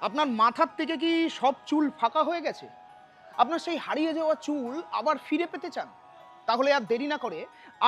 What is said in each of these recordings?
আপনার মাথার থেকে কি সব চুল ফাঁকা হয়ে গেছে? আপনার সেই হারিয়ে যাওয়া চুল আবার ফিরে পেতে চান? তাহলে আর দেরি না করে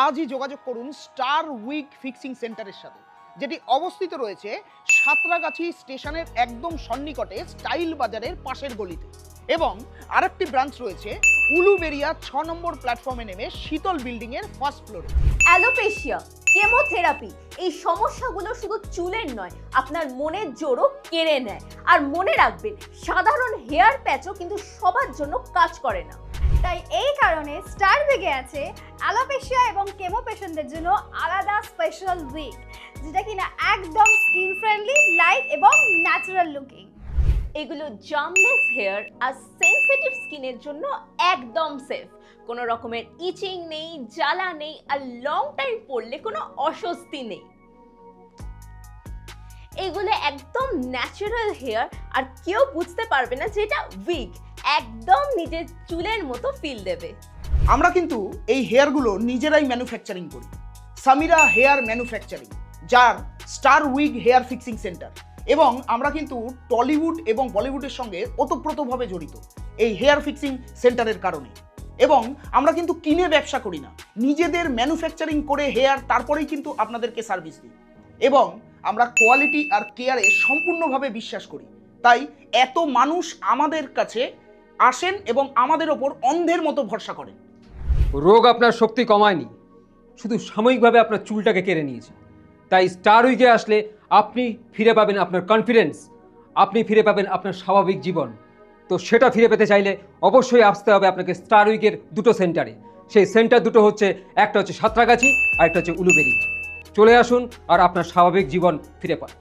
আজই যোগাযোগ করুন স্টার উইগ ফিক্সিং সেন্টারের সাথে, যেটি অবস্থিত রয়েছে সাঁতরাগাছি স্টেশনের একদম সন্নিকটে স্টাইল বাজারের পাশের গলিতে। এবং আরেকটি ব্রাঞ্চ রয়েছে উলুবেরিয়া 6 নম্বর প্ল্যাটফর্মে নেমে শীতল বিল্ডিং এর ফার্স্ট ফ্লোরে। অ্যালোপেশিয়া, কেমোথেরাপি, এই সমস্যাগুলো শুধু চুলের নয়, আপনার মনের জোরও কেড়ে নেয়। আর মনে রাখবেন, সাধারণ হেয়ার প্যাচও কিন্তু সবার জন্য কাজ করে না। তাই এই কারণে স্টার উইগে আছে অ্যালোপেশিয়া এবং কেমো পেশেন্টদের জন্য আলাদা স্পেশাল উইগ, যেটা কিনা একদম স্কিন ফ্রেন্ডলি, লাইট এবং ন্যাচারাল লুকিং। এগুলো জার্মলেস হেয়ার আর সেনসিটিভ স্কিনের জন্য একদম সেফ। কোনো রকমের ইচিং নেই, জ্বালা নেই, আর লং টাইম পরলে কোনো অস্বস্তি নেই। এগুলো একদম ন্যাচারাল হেয়ার, আর কেউ বুঝতে পারবে না যে এটা উইগ। একদম নিজের চুলের মতো ফিল দেবে। আমরা কিন্তু এই হেয়ারগুলো নিজেরাই ম্যানুফ্যাকচারিং করি। সামিরা হেয়ার ম্যানুফ্যাকচারিং, যার star wig hair fixing centre. এবং আমরা কিন্তু টলিউড এবং বলিউডের সঙ্গে ওতপ্রোতভাবে জড়িত এই হেয়ার ফিক্সিং সেন্টারের কারণে। এবং আমরা কিন্তু কিনে ব্যবসা করি না, নিজেদের ম্যানুফ্যাকচারিং করে হেয়ার তারপরেই কিন্তু আপনাদেরকে সার্ভিস দিই। এবং আমরা কোয়ালিটি আর কেয়ারে সম্পূর্ণভাবে বিশ্বাস করি, তাই এত মানুষ আমাদের কাছে আসেন এবং আমাদের ওপর অন্ধের মতো ভরসা করেন। রোগ আপনার শক্তি কমায়নি, শুধু সাময়িকভাবে আপনার চুলটাকে কেড়ে নিয়েছে। তাই স্টার উইগে আসলে আপনি ফিরে পাবেন আপনার কনফিডেন্স, আপনি ফিরে পাবেন আপনার স্বাভাবিক জীবন। তো সেটা ফিরে পেতে চাইলে অবশ্যই আসতে হবে আপনাকে স্টার উইগের দুটো সেন্টারে। সেই সেন্টার দুটো হচ্ছে, একটা হচ্ছে সাঁতরাগাছি আর একটা হচ্ছে উলুবেড়িয়া। চলে আসুন আর আপনার স্বাভাবিক জীবন ফিরে পান।